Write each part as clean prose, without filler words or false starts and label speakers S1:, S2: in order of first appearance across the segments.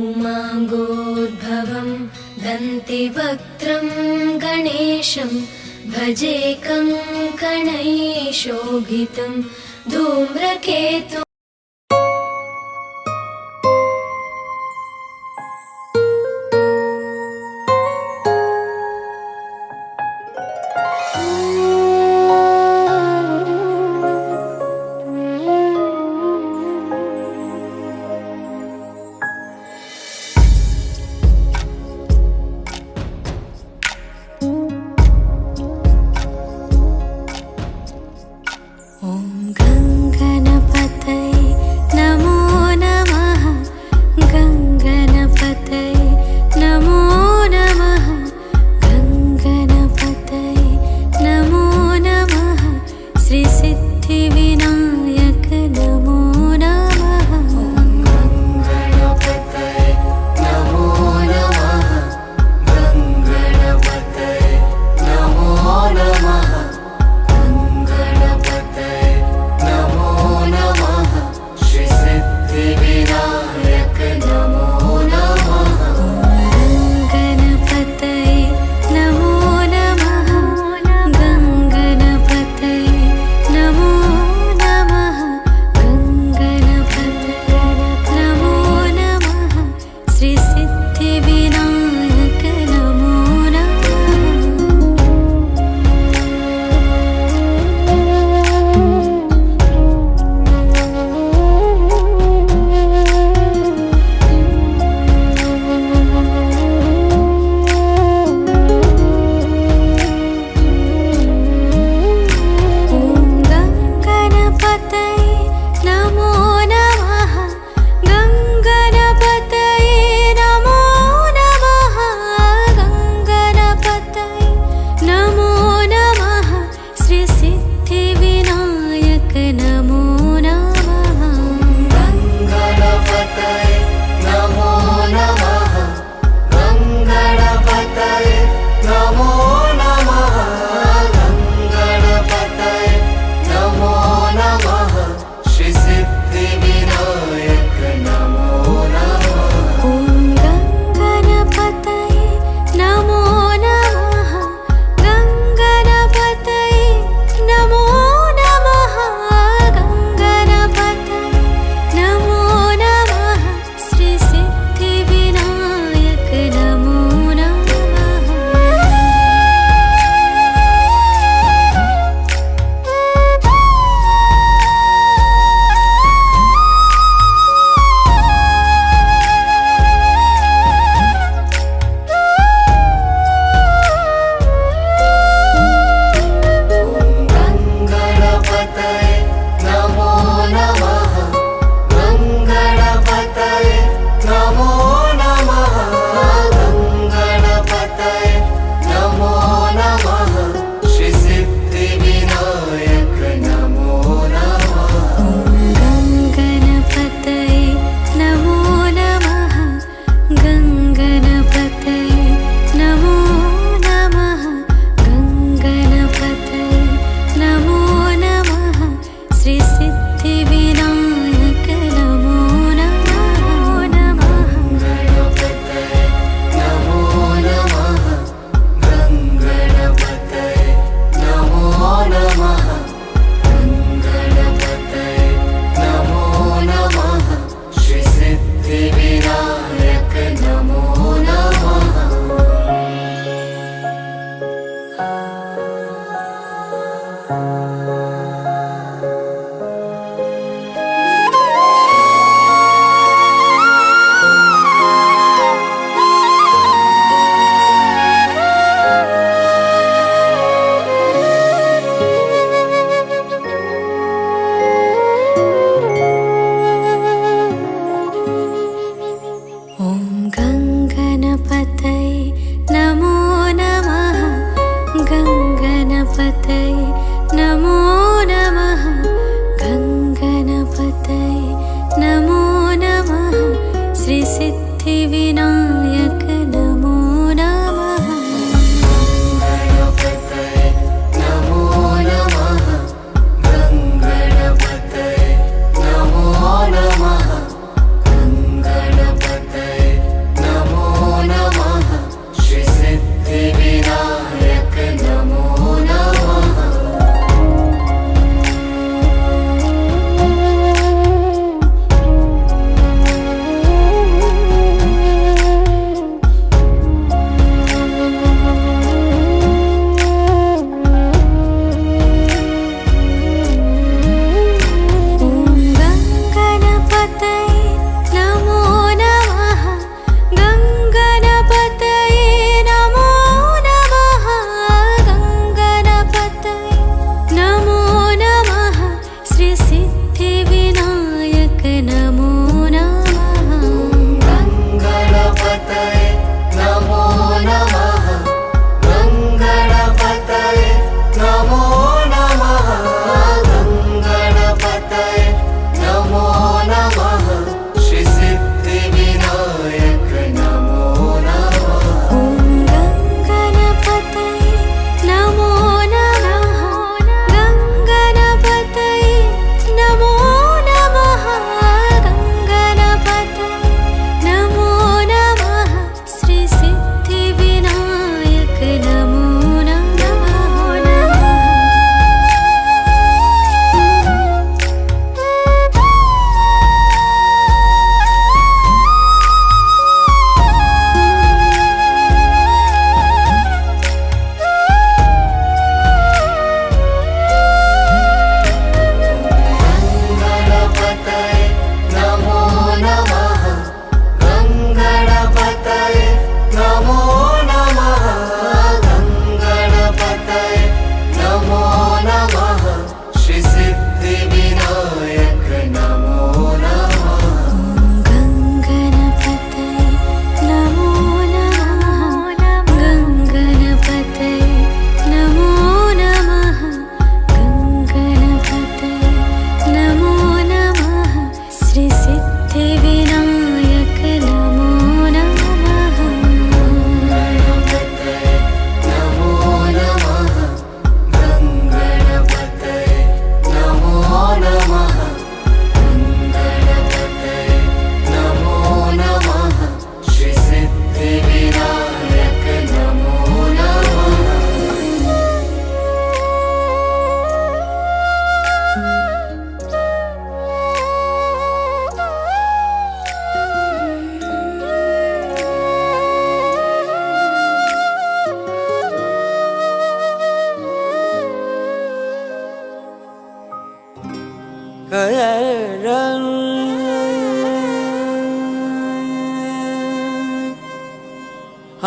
S1: उमाङ्गोद्भवं दन्तिवक्त्रं गणेशं भजेकं कणैशोभितं धूम्रकेतु।
S2: गणपतये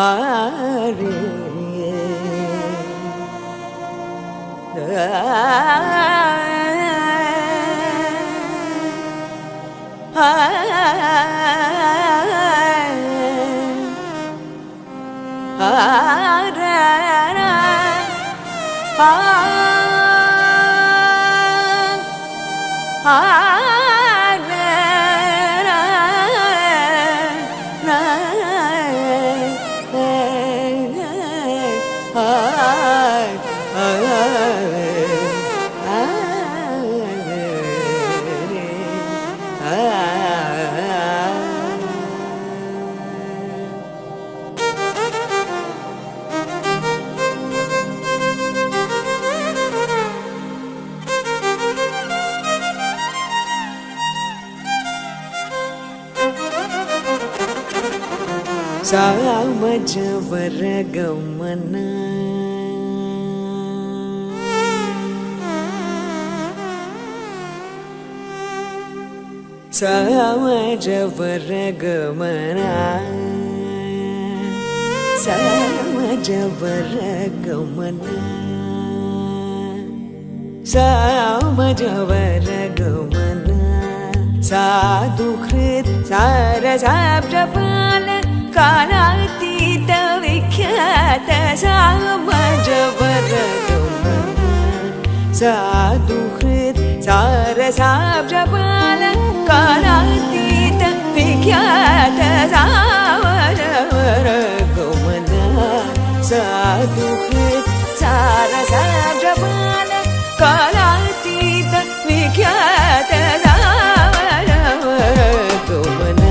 S2: Hare सामजवर गमना सामजवर गमना सामजवर गमना सामजवर गमना साधुकृत सारसाब्जपाल कालातीत विख्यात सामजवर गमना साधुकृत सारसाब्जपाल कालातीत विख्यात सामजवर गमना साधुकृत सारसाब्जपाल कालातीत विख्यात सामजवर गमना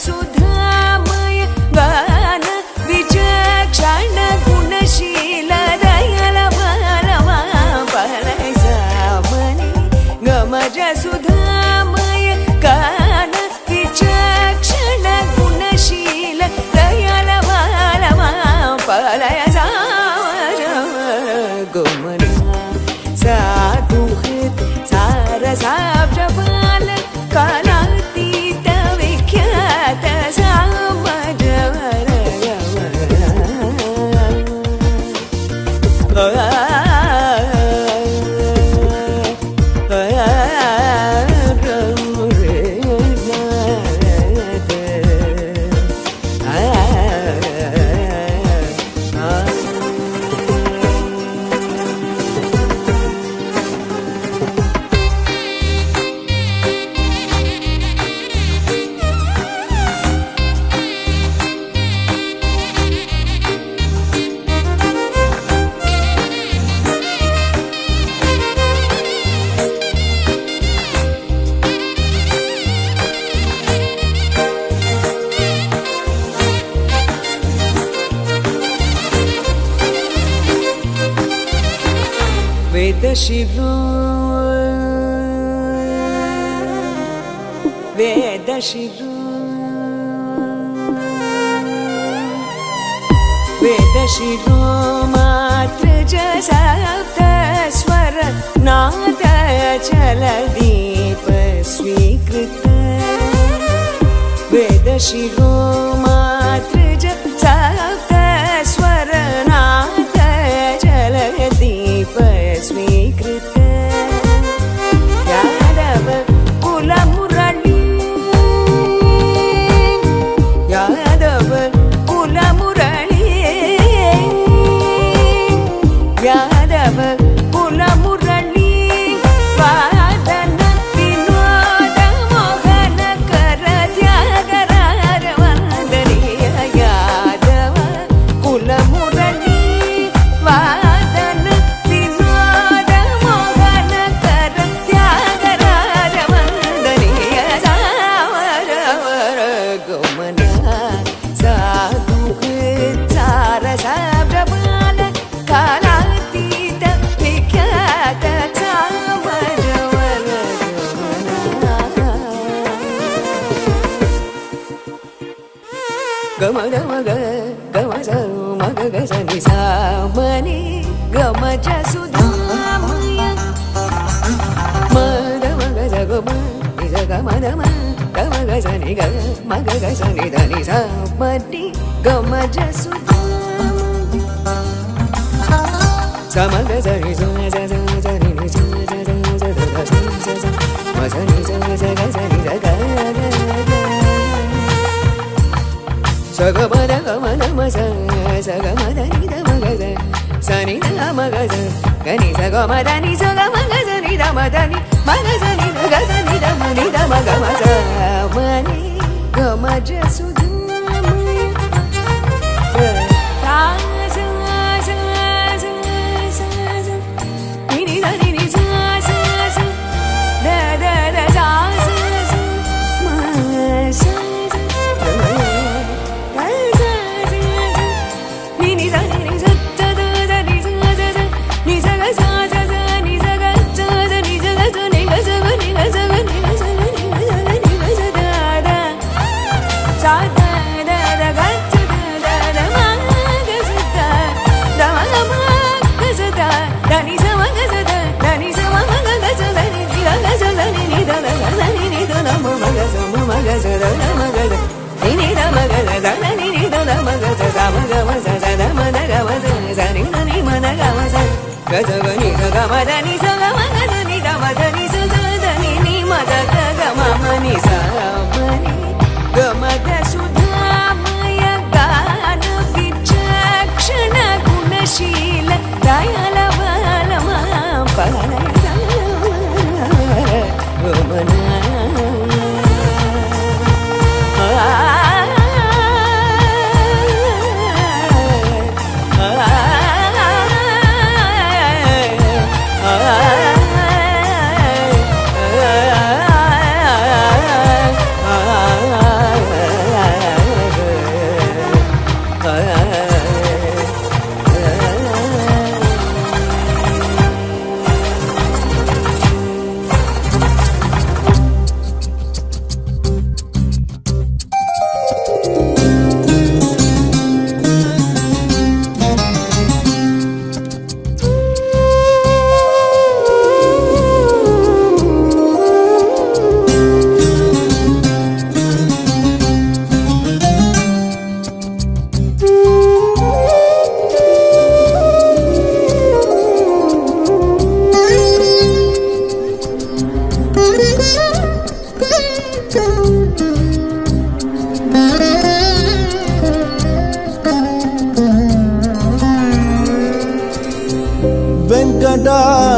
S2: सुधामय गान विचक्षण गुणशील दयाल बलवा बलय सामनी गमज सुधामय गान विचक्षण गुणशील दयाल बलवा बलय सामजवर गमना साधुकृत सारसाब्जपाल कालातीत विख्यात सामजवर गमना वेदशिरो वेदशिरो वेदशिरो मात्र च सप्त स्वर नाद चल दीप स्वीकृत वेदशिरो मात्र च सप्त स्वर नाद चल दीप स्वीकृत यादव कुलमुरली यादव कुलमुरली यादव कुलमुरली वादन विनोद मोहन कर त्यागराज वंदनीय यादव कुलमुरली वादन विनोद मोहन कर त्यागराज वंदनीय सामजवर गमना साधुकृत గమ గమ గ గమ స మగ గ స ని సా మని గమ చ సుధామయ మద మగ స గమ ని స గమ దమ గమ గ స ని గ మగ గ స ని ద ని సా మని గమ చ సుధామయ సమగ స ని స స స స ని ని స స స స ద ద స స స మ స ని స స గ స ని ద గ గ స గ మ ద గ మ ద మ స స గ మ ద ని ద మ గ స స ని ద మ గ స గ ని స గ మ ద ని స గ మ గ స ని ద మ ద ని మ గ స ని ద గ స ని ద మ ని ద మ గ మ స మ ని గ మ జ సు ధ మ య తా స స స స స ని ని ద ని ని స స స ద ద ద స స స మ స సుధామయ గాన విచక్షణ గుణశీల దయాల బలమ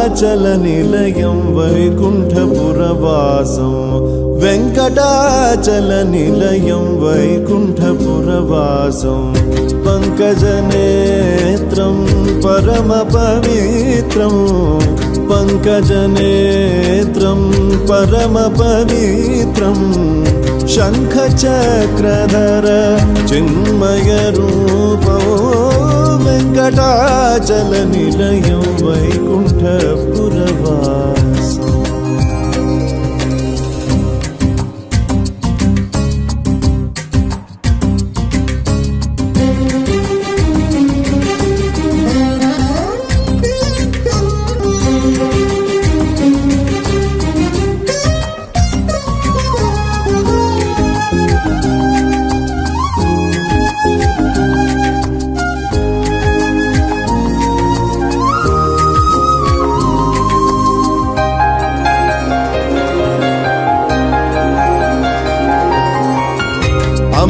S3: వెంకటాచలనిలయం వైకుంఠపురవాసం వెంకటాచలనిలయం వైకుంఠపురవాసం పంకజనేత్రం పరమపవిత్రం పంకజనేత్రం పరమపవిత్రం శంఖచక్రధర చిన్మయరూపో వెంకటాచలనిలయం వైకుంఠపురవాసం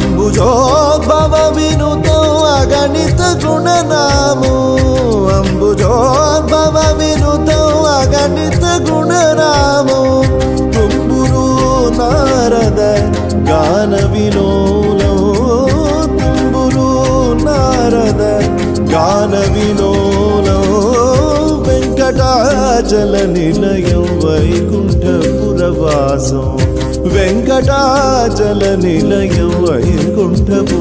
S3: అంబుజోద్భవ వినుతో అగణిత గుణనామో అంబుజోద్భవ వినుతో అగణిత గుణరామో తుంబురు నారద గాన విలోలో తుంబురు నారద గాన విలోలో వెంకటాచల నిలయం వైకుంఠపురవాసం వెంకటాచల నిలయం వైకుంఠపురవాసం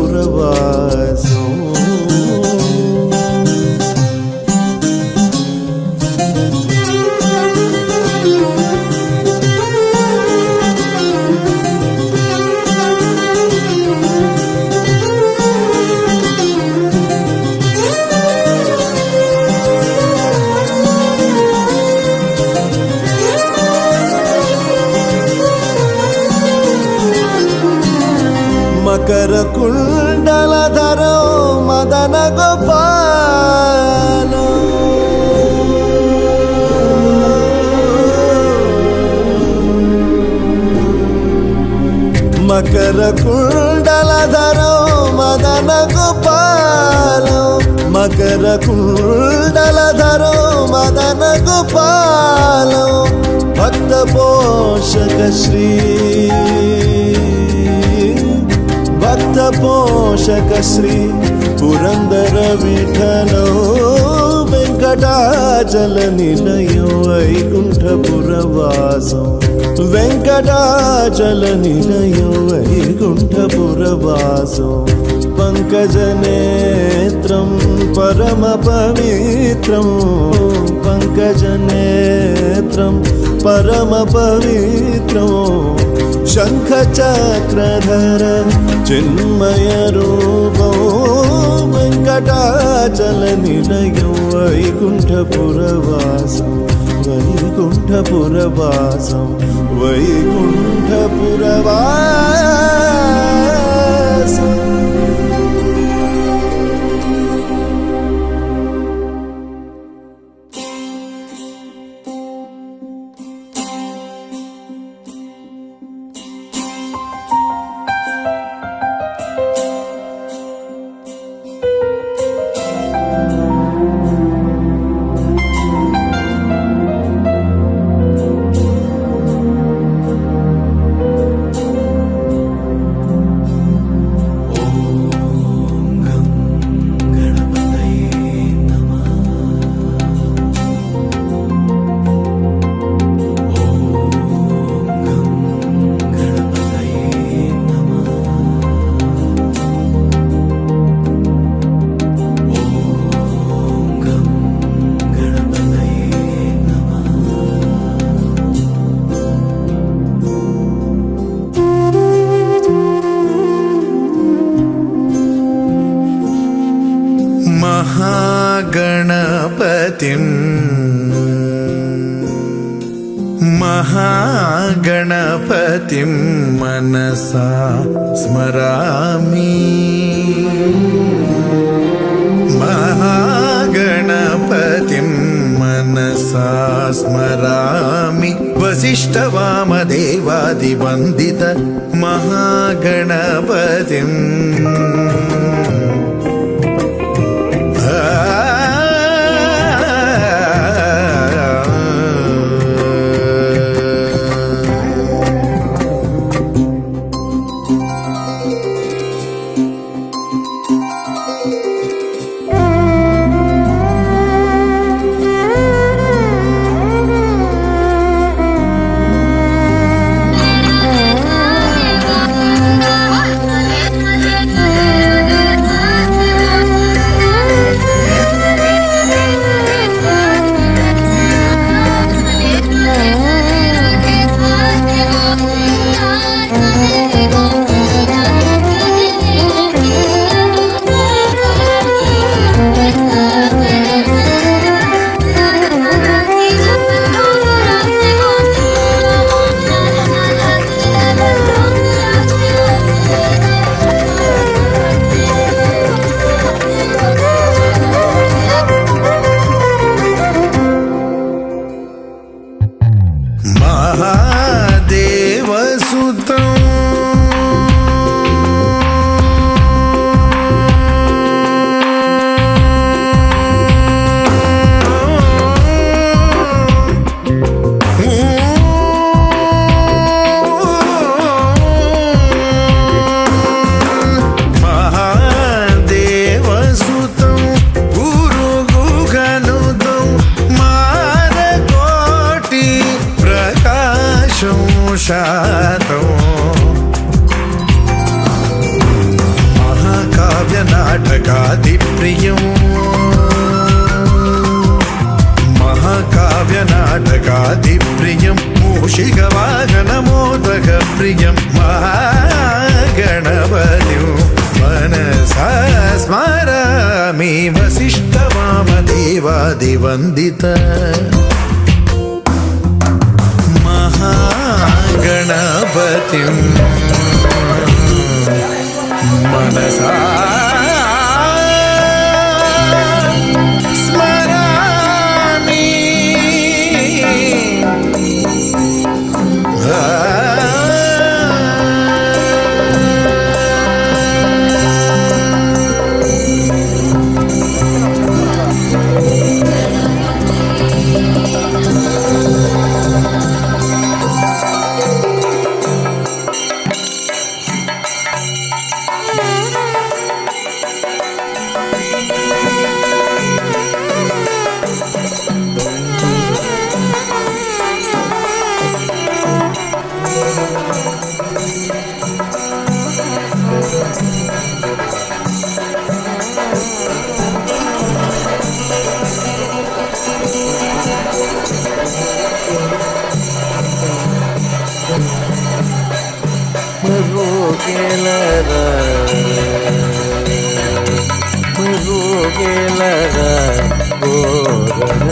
S3: कुण्डलधरो मदन गोपालो मकर कुण्डलधरो मदन गोपालो मकर कुण्डलधरो मदन गोपालो भक्त पोषक श्री भक्त पोषक श्री पुरंदर विठलो वेंकटाचल निलयो वैकुंठपुरवासो वेंकटाचल निलयो वैकुंठपुरवासो पंकजनेत्रं परम पवित्रं पंकजनेत्रं परम पवित्रं शंखचक्रधर चिन्मय रूपो वेंकटाचल निलयो वैकुंठपुरवासो वैकुंठपुरवासो वैकुंठपुरवासो महागणपतिं मनसा स्मरामि महागणपतिं मनसा स्मरामि वसिष्ठवामदेवादिवन्दित महागणपतिम् महाकाव्य नाटकादिप्रियं महाकाव्य नाटकादिप्रियं मूषिकवाहनमोदकप्रियं महागणपतिं मनसा स्मरामि वसिष्ठवामदेवादिवन्दित महागणपतिं मनसा स्मरामि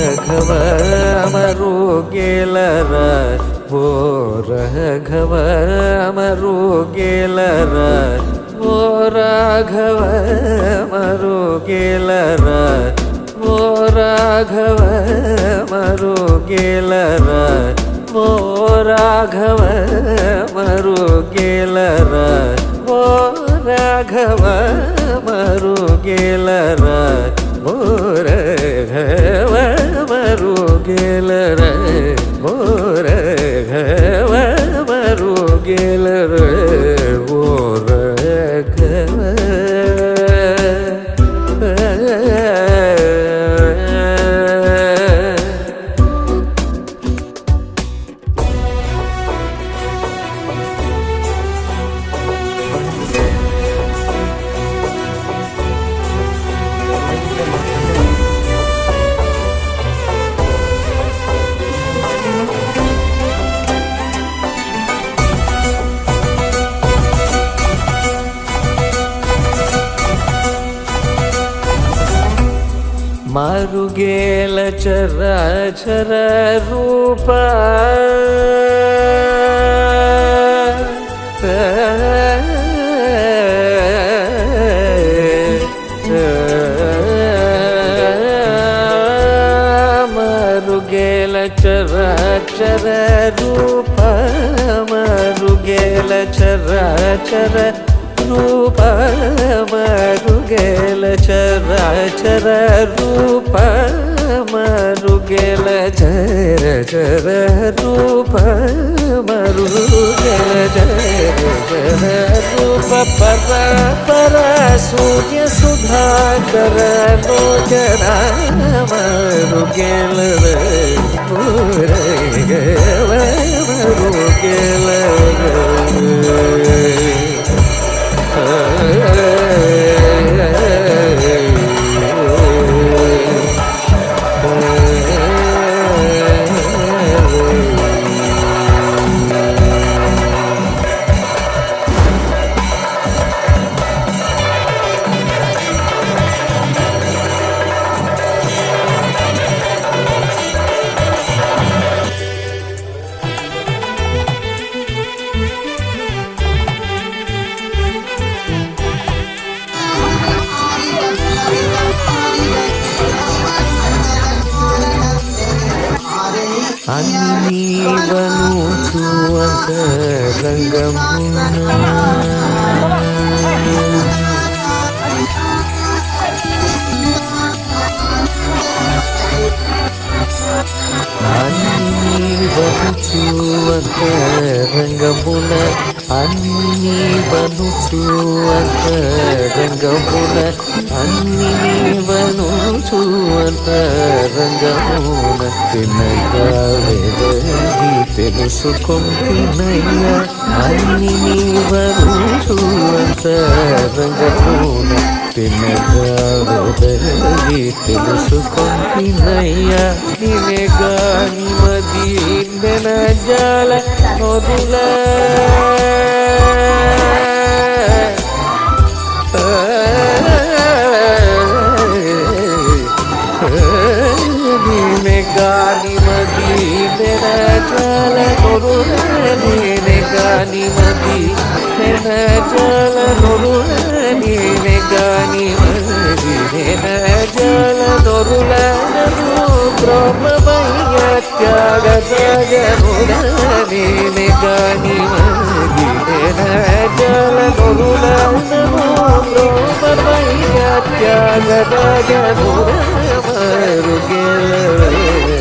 S4: ರಾಘವ ಮರುಗೆಲರ ಓ ರಾಘವ ಮರುಗೆಲರ ಓ ರಾಘವ ಮರುಗೆಲರ ಓ ರಾಘವ ಮರುಗೆಲರ ಓ ರಾಘವ ಮರುಗೆಲರ ಓ ರಾಘವ ಮರುಗೆಲರ ಓ ರಾಘವ ಮರುಗೆಲರ ಓ ರಾಘವ ಮಾರುಗೇಲ ಚರಾಚರ ರೂಪ ಮಾರುಗೇಲ ಚರಾಚರ ರೂಪ ಮಾರುಗೇಲ ಚರಾಚರ ರೂಪ ಮರುಗೆಲ ಚರಾಚರ ರೂಪ ಮರುಗೆಲ ಚರ ಚರ ರೂಪ ಮರುಗೆಲ ಚರ ಚರ ರೂಪ ಪರ ಪರ ಸೂರ್ಯ ಸುಧಾಕರ ಲೋಚನ ಮರುಗೆಲ ಮರುಗೆಲ ಮರುಗೆಲ అన్నీవను చూంత రంగమున అన్నీవను చూంత రంగమున అన్నీవను చూంత రంగమున అన్నీవను చూంత రంగమున తినగావేదీ తెలుసుకొంటినయ్యా అన్ని నీవను చూంత రంగమున తినగావేదీ తెలుసుకొంటినయ్యా నినగాని మది జాల మొదల గాని మది జాల నొరునే గాని మది జాల నొరునే ತ್ಯಾಗದ ಜನರು ಗೆಲುವೆ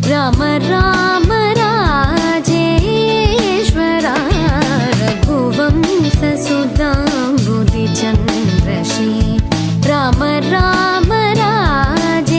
S1: राम राम राजेश्वरा रघुवंश सुधाम्बुधिचन्द्रश्री राम राम राजेश्वरा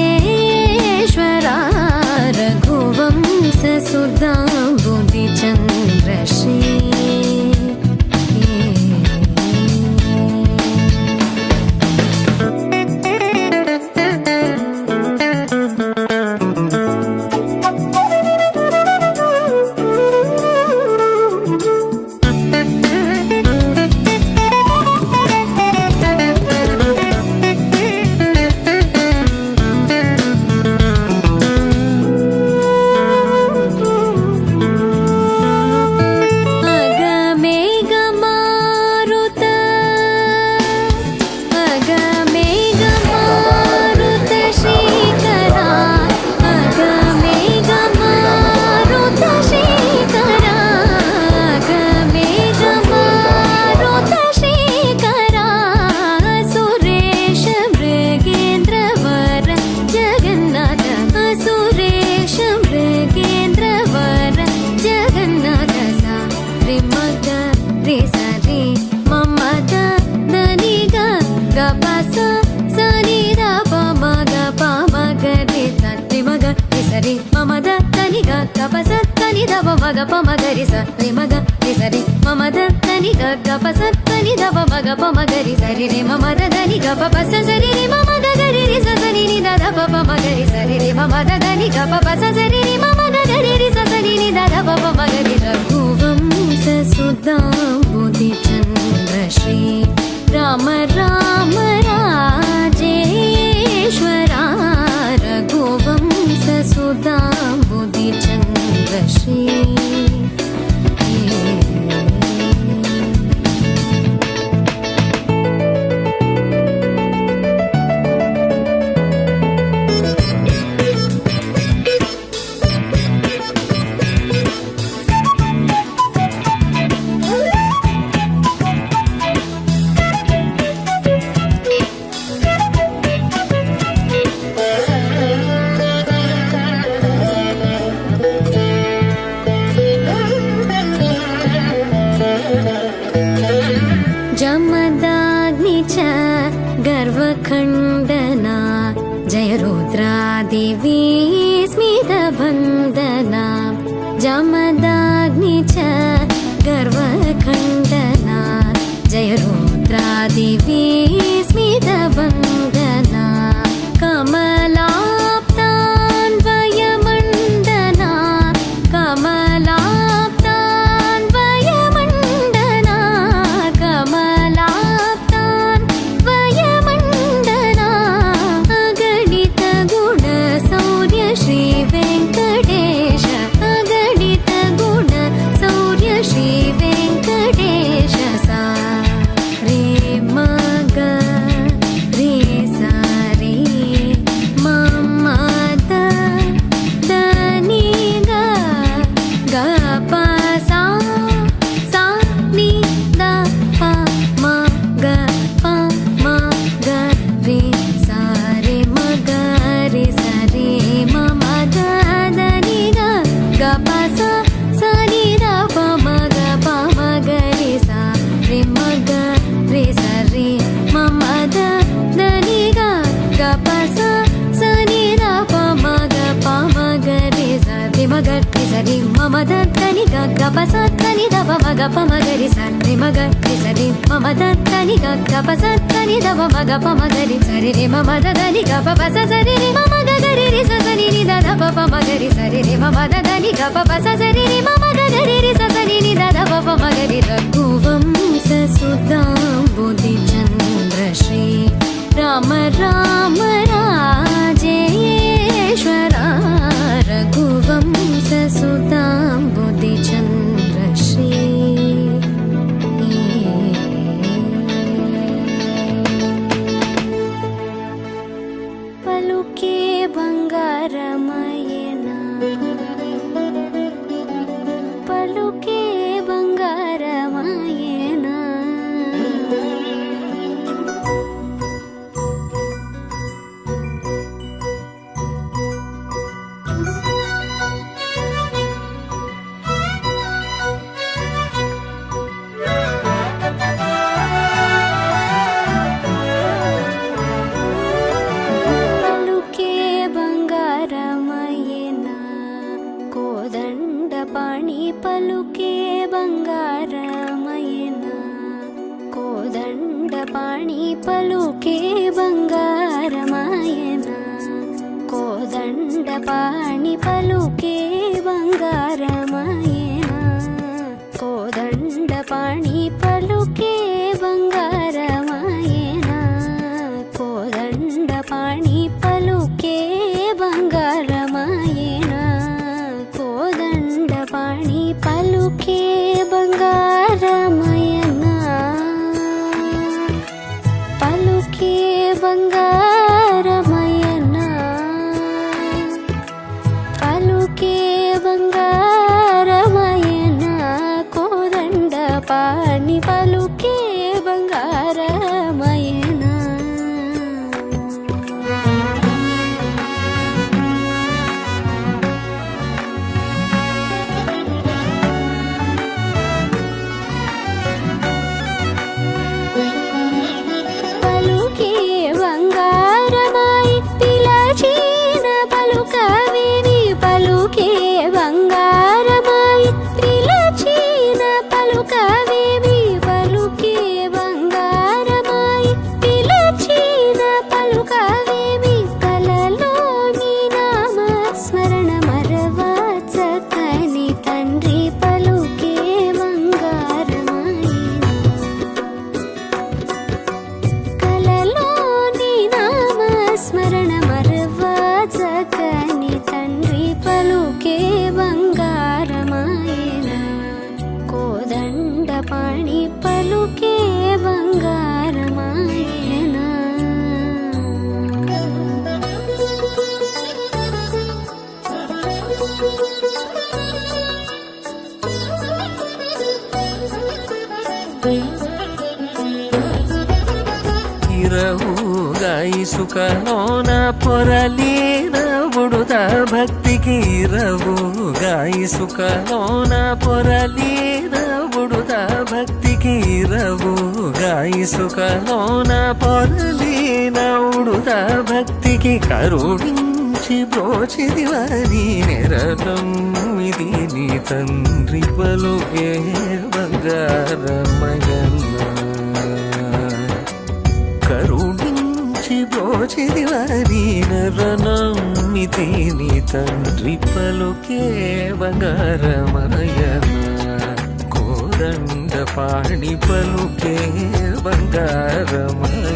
S1: रघुवंश सुधाम्बुधिचन्द्रश्री राम राम राजेश्वरा रघुवंश सुधाम्बुधिचन्द्रश्री गर्वखण्डना जय रुद्रादेवी स्मितबन्धना जमदाग्नि च गर्वखण्डना जय रुद्रादेवी स्मितबन्धना कमलाप्तान्वयमण्डना कमलाप्तान्वयमण्डना कमलाप्तान्वयमण्डना अगणित गुण सौर्य श्री वेङ्कटेश अगणित गुण सौर्य श्री वेङ्कटेश सा रे मग रे సరి మమ దని గ పస దని దవ మగ పమగరి సరి మగ సరి మమ దని గ పస దని దవ మగ పమగరి సరి రి మమ దని గ పస సరి రి మమ గరి రి సని ని ద పమగరి సరి రి మమ దని గ పస సరి రి మమ గరి రి సని ని ద పమగరి రఘువంశ సుధాం బుద్ధి చంద్ర శ్రీ రామ రామ రాజేశ్వర రఘువంశ సుధాం బుద్ధి చంద్ర శ్రీ పలుకే బంగారమయనా పలుకే బంగారమయనా పలుకే బంగారమయనా కోదండపాణి పలుకే బంగారమయనా కోదండపాణి పలుకే బంగారమయనా కోదండపాణి పలుకే బంగారమయనా కోదండపాణి పలుకే బంగారమయనా కోదండపాణి పలుకే బంగారమయనా పలుకే బంగారమయనా పలుకే బంగారమయనా కోదండపాణి పలుకే బంగారమయనా పాణి పలుకే బంగారమాయనా
S3: ఇరవుగా ఇసుకలోన పొరలీన బుడుద భక్తికి ఇరవుగా ఇసుకలోన పొరలీన బుడుద భక్తికి ఇరవుగా ఇసుకలోన పొరలీన ఉడుద భక్తికి కరుణించి బ్రోచిదివని నెరలమ్మిది నీ తండ్రి పలుకే బంగారమయన్నా కరుణించి బ్రోచిదివని నరనమ్మిది నీ తండ్రి పలుకే బంగారమయనా కోదండపాణి పలుకే బంగారమయనా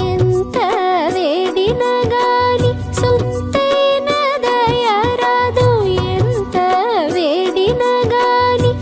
S1: ఎంత వేడిన గాని సొంత